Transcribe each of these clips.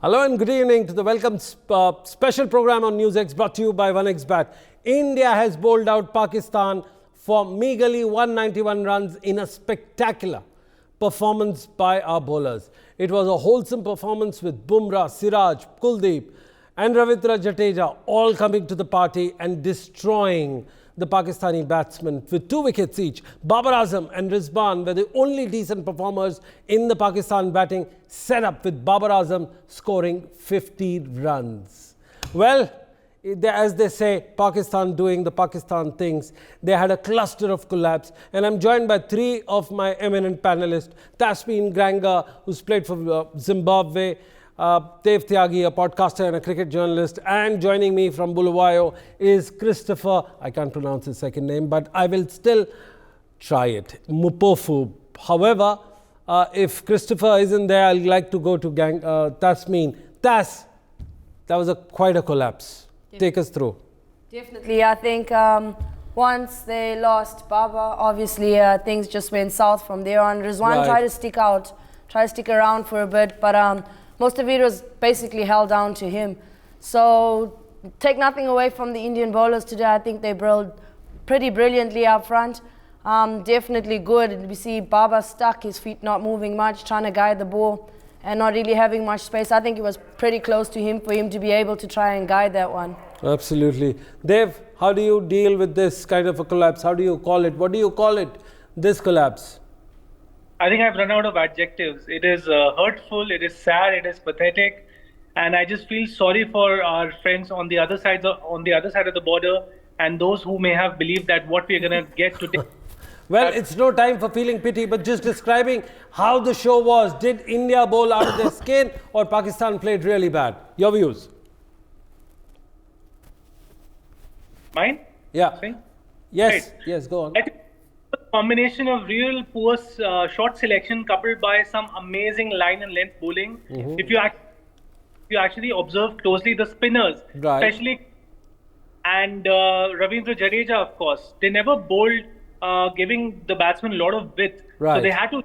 Hello and good evening to the welcome special program on NewsX brought to you by 1xBet. India has bowled out Pakistan for meagerly 191 runs in a spectacular performance by our bowlers. It was a wholesome performance with Bumrah, Siraj, Kuldeep and Ravindra Jadeja all coming to the party and destroying the Pakistani batsmen with 2 wickets each. Babar Azam and Rizwan were the only decent performers in the Pakistan batting setup, with Babar Azam scoring 50 runs. Well, as they say, Pakistan doing the Pakistan things. They had a cluster of collapse, and I'm joined by 3 of my eminent panelists. Tasmeen Granga, who's played for Zimbabwe, Dev Tyagi, a podcaster and a cricket journalist, and joining me from Bulawayo is Christopher. I can't pronounce his second name, but I will still try it. Mupofu. However, if Christopher isn't there, I'd like to go to Tasmeen. Tas, that was quite a collapse. Take us through. Definitely. I think once they lost Baba, obviously things just went south from there on. Rizwan tried to stick around for a bit, but most of it was basically held down to him. So take nothing away from the Indian bowlers today. I think they bowled pretty brilliantly up front. Definitely good. We see Baba stuck, his feet not moving much, trying to guide the ball and not really having much space. I think it was pretty close to him for him to be able to try and guide that one. Absolutely. Dev, how do you deal with this kind of a collapse? How do you call it? What do you call it, this collapse? I think I've run out of adjectives. It is hurtful, it is sad, it is pathetic, and I just feel sorry for our friends on the other side of the border and those who may have believed that what we're going to get today. Well, it's no time for feeling pity, but just describing how the show was. Did India bowl out of their skin or Pakistan played really bad? Your views? Mine? Yeah. See? Yes. Right. Yes, go on. I think a combination of real poor shot selection coupled by some amazing line and length bowling. If you actually observe closely the spinners, especially, and Ravindra Jadeja, of course, they never bowled giving the batsman a lot of width. So they had to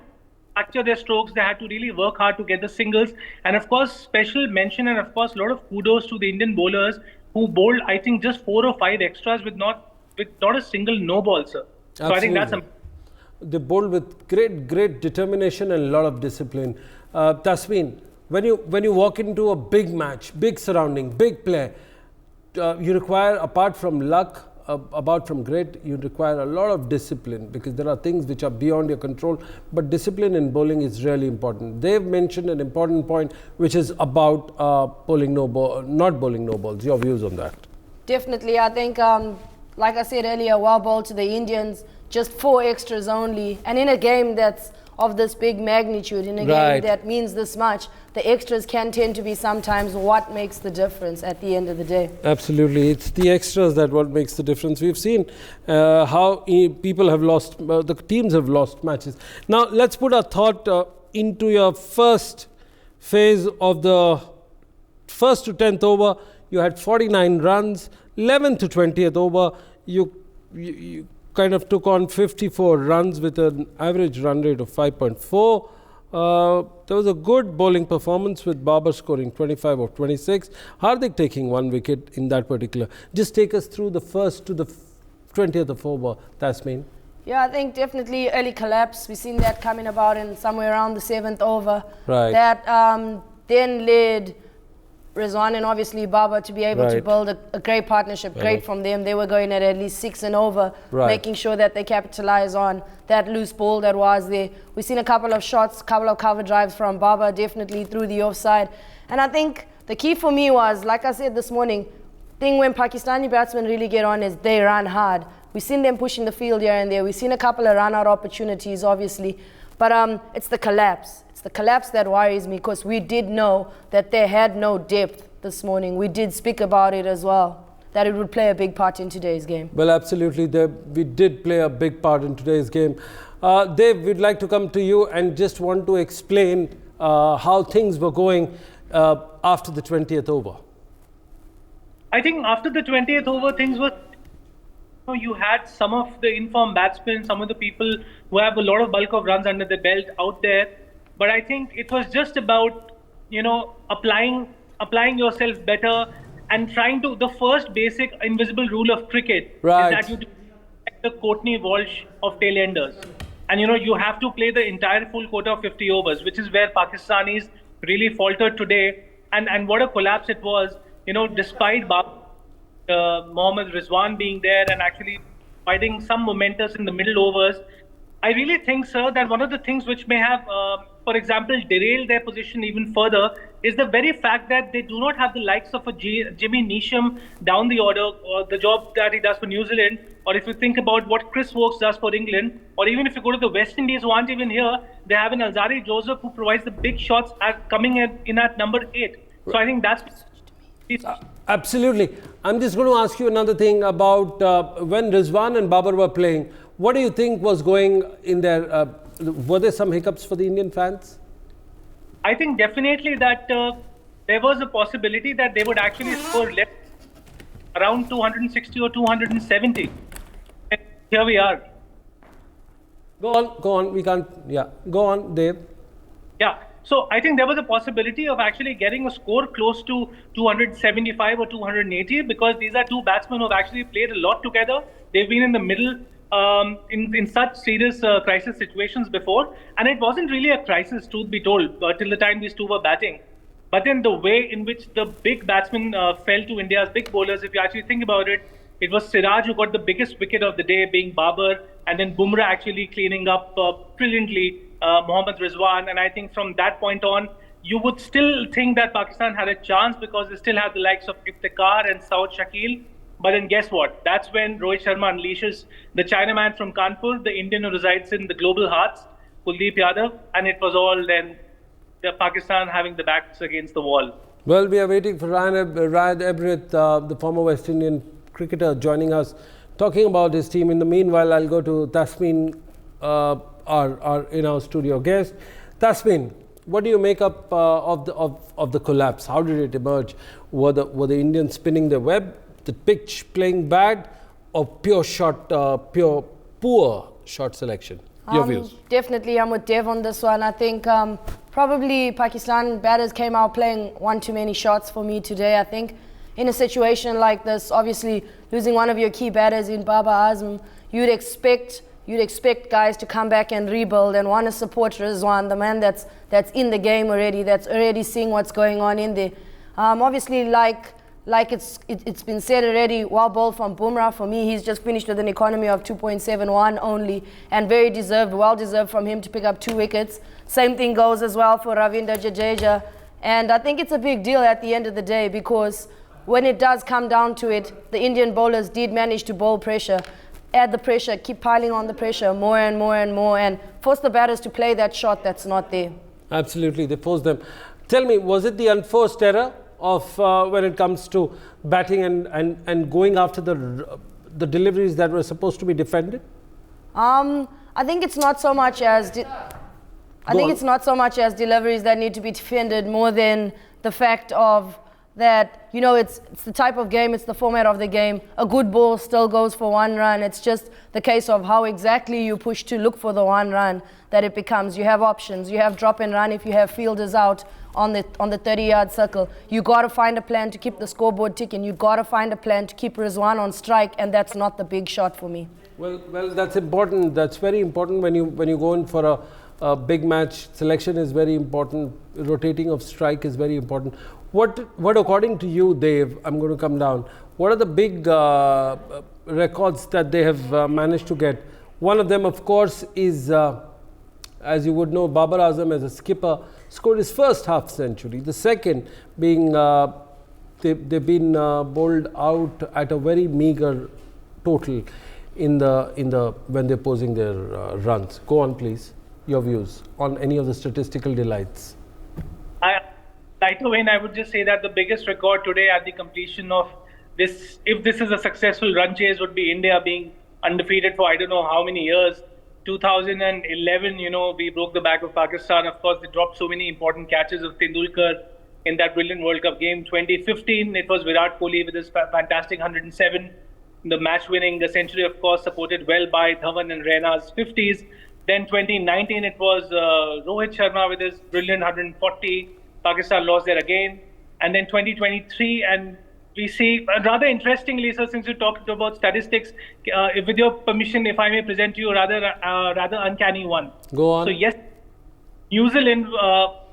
structure their strokes, they had to really work hard to get the singles. And of course, special mention and of course a lot of kudos to the Indian bowlers who bowled, I think, just 4 or 5 extras with not a single no ball, sir. So Absolutely. I think that's they bowled with great determination and a lot of discipline. Tasmeen, when you walk into a big match, big surrounding, big play, you require, apart from luck, apart from grit, you require a lot of discipline, because there are things which are beyond your control, but discipline in bowling is really important. They've mentioned an important point, which is about not bowling no balls. Your views on that? Definitely. I think, like I said earlier, well bowled to the Indians, just 4 extras only. And in a game that's of this big magnitude, in a game that means this much, the extras can tend to be sometimes what makes the difference at the end of the day. Absolutely. It's the extras that what makes the difference. We've seen how people have lost, the teams have lost matches. Now, let's put our thought into your first phase of the first to 10th over. You had 49 runs. 11th to 20th over, you kind of took on 54 runs with an average run rate of 5.4. There was a good bowling performance with Babar scoring 25 of 26. Hardik taking 1 wicket in that particular. Just take us through the first to the 20th of over, Tasmeen. Yeah, I think definitely early collapse. We've seen that coming about in somewhere around the 7th over. Right. That then led Rizwan and obviously Baba to be able to build a great partnership. Great from them. They were going at least 6 and over, making sure that they capitalize on that loose ball that was there. We've seen a couple of shots, couple of cover drives from Baba, definitely through the offside. And I think the key for me was, like I said this morning, thing when Pakistani batsmen really get on is they run hard. We've seen them pushing the field here and there. We've seen a couple of run-out opportunities, obviously. But it's the collapse. It's the collapse that worries me, because we did know that they had no depth this morning. We did speak about it as well, that it would play a big part in today's game. Well, absolutely. We did play a big part in today's game. Dev, we'd like to come to you and just want to explain how things were going after the 20th over. I think after the 20th over, things were you had some of the informed batsmen, some of the people who have a lot of bulk of runs under the belt out there. But I think it was just about applying yourself better and trying to. The first basic invisible rule of cricket is that you protect the Courtney Walsh of tailenders, and you have to play the entire full quota of 50 overs, which is where Pakistanis really faltered today. And what a collapse it was. Despite Mohammad Rizwan being there and actually providing some momentous in the middle overs, I really think, sir, that one of the things which may have, for example, derailed their position even further is the very fact that they do not have the likes of a Jimmy Neesham down the order, or the job that he does for New Zealand, or if you think about what Chris Woakes does for England, or even if you go to the West Indies who aren't even here, they have an Alzari Joseph who provides the big shots coming in at number 8. So I think that's... Absolutely. I'm just going to ask you another thing about when Rizwan and Babar were playing. What do you think was going in there? Were there some hiccups for the Indian fans? I think definitely that there was a possibility that they would actually score less, around 260 or 270. And here we are. Go on. We can't. Yeah. Go on, Dave. Yeah. So I think there was a possibility of actually getting a score close to 275 or 280, because these are two batsmen who have actually played a lot together. They've been in the middle in such serious crisis situations before, and it wasn't really a crisis, truth be told, till the time these two were batting. But then the way in which the big batsmen fell to India's big bowlers, if you actually think about it, it was Siraj who got the biggest wicket of the day, being Babar, and then Bumrah actually cleaning up brilliantly Mohammad Rizwan. And I think from that point on, you would still think that Pakistan had a chance because they still have the likes of Iftikhar and Saud Shakil. But then guess what? That's when Rohit Sharma unleashes the Chinaman from Kanpur, the Indian who resides in the global hearts, Kuldeep Yadav, and it was all then Pakistan having the backs against the wall. Well, we are waiting for Ryan Ebrith, the former West Indian cricketer, joining us, talking about his team. In the meanwhile, I'll go to Tasmin, our in-house studio guest. Tasmin, what do you make up of the collapse? How did it emerge? Were the Indians spinning their web, the pitch playing bad, or poor shot selection? Your views? Definitely, I'm with Dev on this one. I think probably Pakistan batters came out playing one too many shots for me today. I think in a situation like this, obviously losing one of your key batters in Babar Azam, you'd expect guys to come back and rebuild and want to support Rizwan, the man that's in the game already, that's already seeing what's going on in there. Obviously, like it's been said already, well bowled from Bumrah. For me, he's just finished with an economy of 2.71 only, and very deserved, well deserved from him to pick up 2 wickets. Same thing goes as well for Ravindra Jadeja, and I think it's a big deal at the end of the day, because when it does come down to it, the Indian bowlers did manage to bowl pressure, add the pressure, keep piling on the pressure more and more and more, and force the batters to play that shot that's not there. Absolutely, they forced them. Tell me, was it the unforced error of when it comes to batting and going after the deliveries that were supposed to be defended? I think it's not so much as deliveries that need to be defended, more than the fact of that, it's the type of game, it's the format of the game. A good ball still goes for 1 run. It's just the case of how exactly you push to look for the 1 run that it becomes. You have options. You have drop and run if you have fielders out on the 30-yard circle. You got to find a plan to keep the scoreboard ticking. You got to find a plan to keep Rizwan on strike, and that's not the big shot for me. Well, that's important. That's very important when you go in for a big match. Selection is very important. Rotating of strike is very important. What according to you, Dave, I'm going to come down, what are the big records that they have managed to get? One of them, of course, is, as you would know, Babar Azam as a skipper scored his first half century. The second being they've been bowled out at a very meager total in the when they're posing their runs. Go on, please. Your views on any of the statistical delights. Right away, I would just say that the biggest record today at the completion of this, if this is a successful run chase, would be India being undefeated for I don't know how many years. 2011, we broke the back of Pakistan. Of course, they dropped so many important catches of Tendulkar in that brilliant World Cup game. 2015, it was Virat Kohli with his fantastic 107. The match-winning, the century, of course, supported well by Dhawan and Raina's 50s. Then 2019, it was Rohit Sharma with his brilliant 140. Pakistan lost there again. And then 2023, and we see, rather interestingly, so since you talked about statistics, with your permission, if I may present to you rather uncanny one. Go on. So yes, New Zealand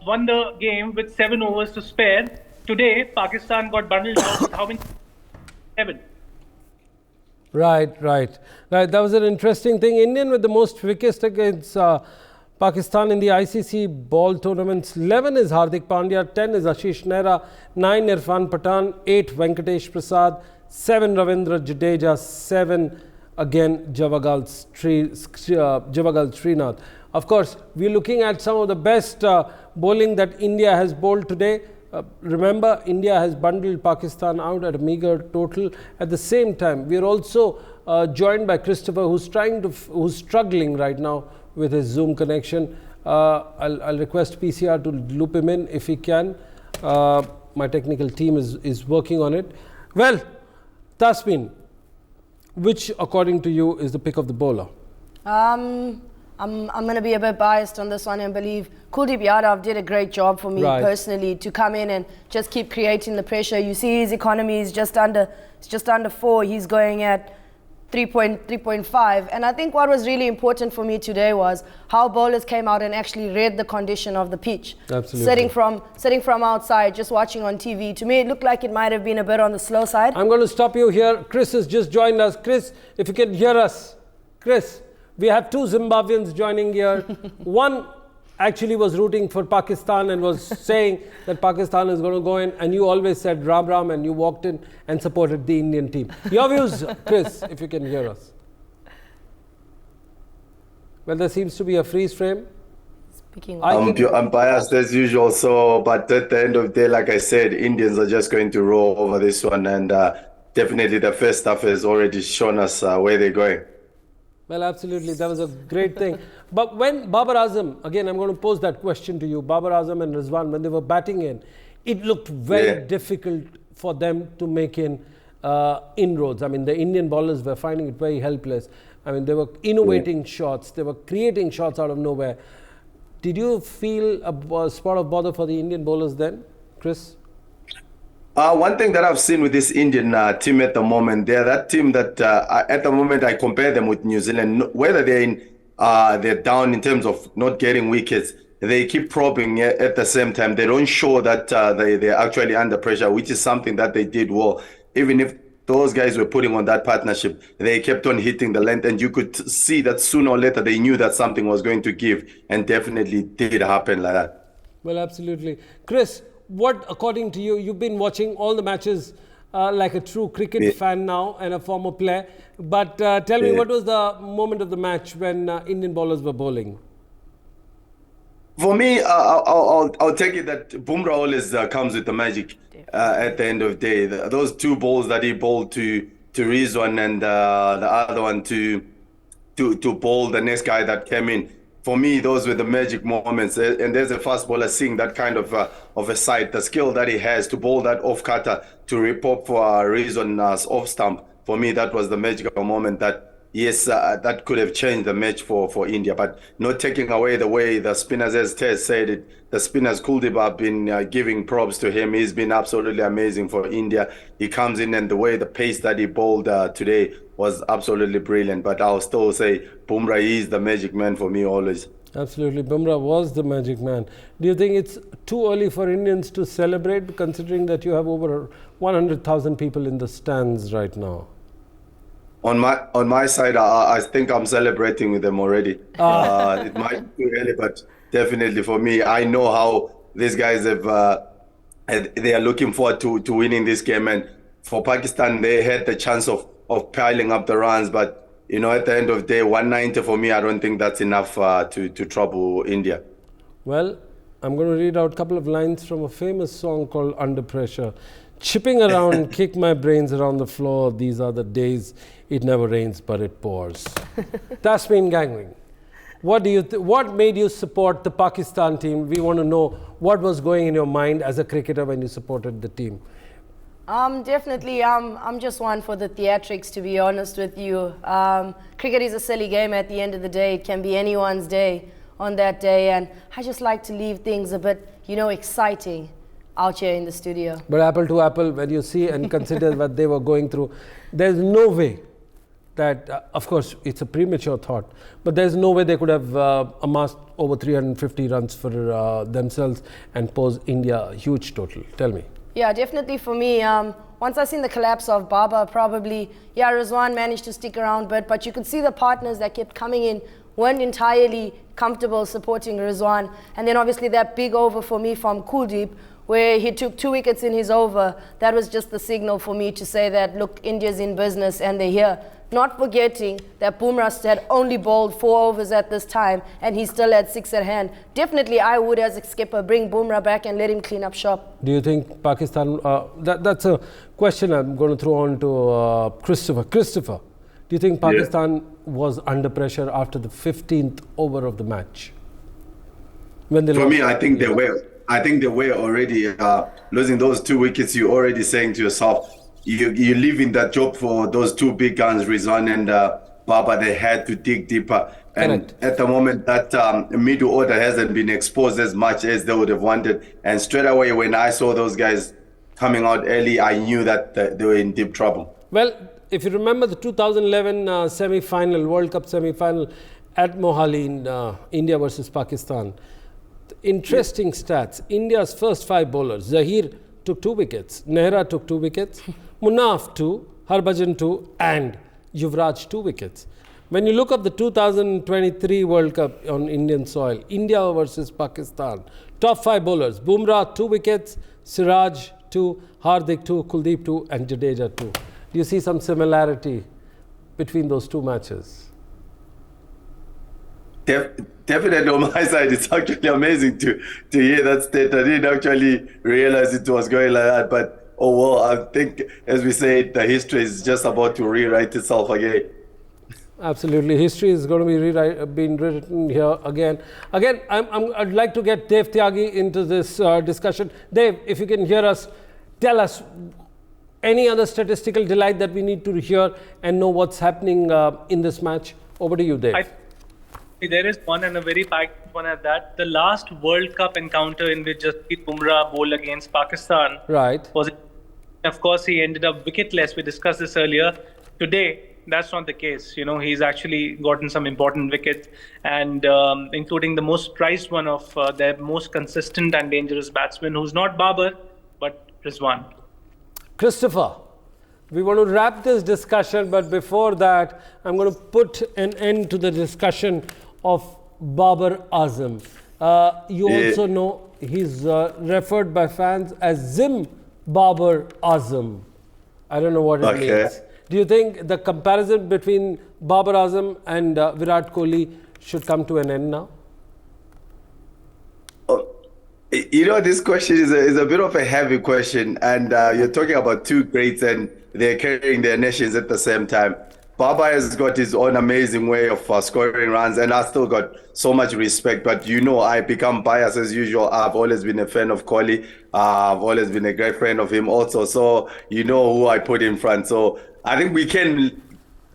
won the game with 7 overs to spare. Today, Pakistan got bundled out with how many? 7. Right. That was an interesting thing. Indian with the most wickets against Pakistan in the ICC ball tournaments. 11 is Hardik Pandya, 10 is Ashish Nehra, 9 Irfan Pathan, 8 Venkatesh Prasad, 7 Ravindra Jadeja, 7 again Javagal Srinath. Of course, we're looking at some of the best bowling that India has bowled today. Remember, India has bundled Pakistan out at a meager total. At the same time, we are also joined by Christopher, who's struggling right now with his Zoom connection. I'll request PCR to loop him in if he can. My technical team is working on it. Well, Tasmin, which according to you is the pick of the bowler? I'm going to be a bit biased on this one and believe Kuldeep Yadav did a great job for me personally to come in and just keep creating the pressure. You see his economy is just under 4. He's going at 3.5. And I think what was really important for me today was how bowlers came out and actually read the condition of the pitch. Absolutely. Sitting from outside, just watching on TV. To me, it looked like it might have been a bit on the slow side. I'm going to stop you here. Chris has just joined us. Chris, if you can hear us. Chris. We have 2 Zimbabweans joining here. One actually was rooting for Pakistan and was saying that Pakistan is going to go in, and you always said Ram Ram, and you walked in and supported the Indian team. Your views, Chris, if you can hear us. Well, there seems to be a freeze frame. I'm biased as usual, but at the end of the day, like I said, Indians are just going to roll over this one, and definitely the first half has already shown us where they're going. Well, absolutely. That was a great thing. But when Babar Azam, again, I'm going to pose that question to you, Babar Azam and Rizwan, when they were batting in, it looked very difficult for them to make inroads. I mean, the Indian bowlers were finding it very helpless. I mean, they were innovating shots. They were creating shots out of nowhere. Did you feel a spot of bother for the Indian bowlers then, Chris? One thing that I've seen with this Indian team at the moment, they're that team that at the moment I compare them with New Zealand. Whether they're down in terms of not getting wickets, they keep probing at the same time. They don't show that they're actually under pressure, which is something that they did well. Even if those guys were putting on that partnership, they kept on hitting the length, and you could see that sooner or later they knew that something was going to give, and definitely did happen like that. Well, absolutely. Chris, what, according to you, you've been watching all the matches like a true cricket fan now and a former player, but tell me, what was the moment of the match when Indian bowlers were bowling? For me, I'll take it that Bumrah always comes with the magic at the end of the day. Those 2 balls that he bowled to Rizwan and the other one to bowl the next guy that came in. For me, those were the magic moments. And there's a fast bowler seeing that kind of a sight, the skill that he has to bowl that off cutter to rip up for Rizwan's off stump. For me, that was the magical moment that, yes, that could have changed the match for India, but not taking away the way the spinners, as Tez said it, the spinners, Kuldeep, have been giving props to him. He's been absolutely amazing for India. He comes in, and the way the pace that he bowled today was absolutely brilliant. But I'll still say Bumrah is the magic man for me always. Absolutely, Bumrah was the magic man. Do you think it's too early for Indians to celebrate, considering that you have over 100,000 people in the stands right now? On my side, I think I'm celebrating with them already. It might be too early, but definitely for me, I know how these guys they are looking forward to winning this game. And for Pakistan, they had the chance of piling up the runs, but you know, at the end of the day, 190 for me, I don't think that's enough to trouble India. Well, I'm going to read out a couple of lines from a famous song called Under Pressure. Chipping around, kick my brains around the floor. These are the days it never rains, but it pours. Tasmin Gangwing, what made you support the Pakistan team? We want to know what was going in your mind as a cricketer when you supported the team. Definitely, I'm just one for the theatrics, to be honest with you. Cricket is a silly game at the end of the day. It can be anyone's day on that day, and I just like to leave things a bit exciting out here in the studio. But apple to apple, when you see and consider what they were going through, there's no way that, of course, it's a premature thought, but there's no way they could have amassed over 350 runs for themselves and pose India a huge total. Tell me. Yeah, definitely for me. Once I seen the collapse of Baba, probably, Rizwan managed to stick around, but you could see the partners that kept coming in weren't entirely comfortable supporting Rizwan. And then obviously that big over for me from Kuldeep, where he took 2 wickets in his over, that was just the signal for me to say that, look, India's in business and they're here. Not forgetting that Bumrah had only bowled 4 overs at this time and he still had 6 at hand. Definitely I would, as a skipper, bring Bumrah back and let him clean up shop. Do you think Pakistan, that's a question I'm going to throw on to Christopher. Christopher, do you think Pakistan was under pressure after the 15th over of the match? For me, I think they were. I think they were already losing those 2 wickets. You're already saying to yourself, you live in that job for those 2 big guns, Rizwan and Baba. They had to dig deeper. And at the moment, that middle order hasn't been exposed as much as they would have wanted. And straight away, when I saw those guys coming out early, I knew that they were in deep trouble. Well, if you remember the 2011 semi-final, World Cup semi-final at Mohali in India versus Pakistan, interesting stats. India's first 5 bowlers, Zahir took 2 wickets, Nehra took 2 wickets, Munaf 2, Harbhajan 2 and Yuvraj 2 wickets. When you look at the 2023 World Cup on Indian soil, India versus Pakistan, top 5 bowlers, Bumrah 2 wickets, Siraj 2, Hardik 2, Kuldeep 2 and Jadeja 2. Do you see some similarity between those 2 matches? Definitely on my side, it's actually amazing to hear that state. I didn't actually realize it was going like that, but oh well, I think, as we say, the history is just about to rewrite itself again. Absolutely, history is going to be being written here again. Again, I'd like to get Dev Tyagi into this discussion. Dev, if you can hear us, tell us any other statistical delight that we need to hear and know what's happening in this match. Over to you, Dev. There is one, and a very packed one at that. The last World Cup encounter in which Jasprit Bumrah bowled against Pakistan was, of course, he ended up wicketless. We discussed this earlier. Today, that's not the case. He's actually gotten some important wickets, and including the most prized one of their most consistent and dangerous batsman, who's not Babar, but Rizwan. Christopher, we want to wrap this discussion, but before that, I'm going to put an end to the discussion of Babar Azam. You also know he's referred by fans as Zim Babar Azam. I don't know what it means. Do you think the comparison between Babar Azam and Virat Kohli should come to an end now? This question is a bit of a heavy question, and you're talking about 2 greats and they're carrying their nations at the same time. Baba has got his own amazing way of scoring runs, and I still got so much respect. But I become biased as usual. I've always been a fan of Kohli. I've always been a great friend of him also. So who I put in front. So I think we can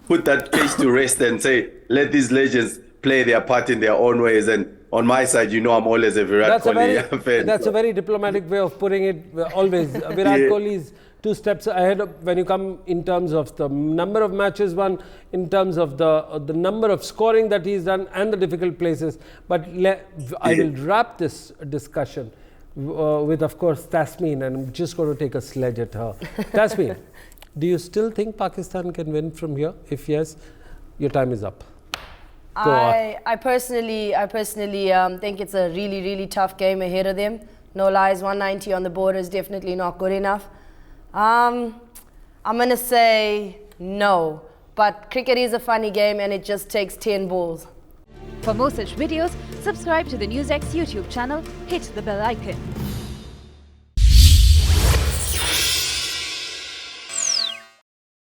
put that case to rest and say, let these legends play their part in their own ways. And on my side, I'm always a Virat Kohli fan. That's a very diplomatic way of putting it. Always, Virat Kohli is 2 steps ahead when you come in terms of the number of matches won, in terms of the number of scoring that he's done and the difficult places. But I will wrap this discussion with, of course, Tasmeen, and I'm just going to take a sledge at her. Tasmeen, do you still think Pakistan can win from here? If yes, your time is up. I personally think it's a really, really tough game ahead of them. No lies, 190 on the board is definitely not good enough. I'm going to say no, but cricket is a funny game and it just takes 10 balls. For more such videos, subscribe to the NewsX YouTube channel, hit the bell icon.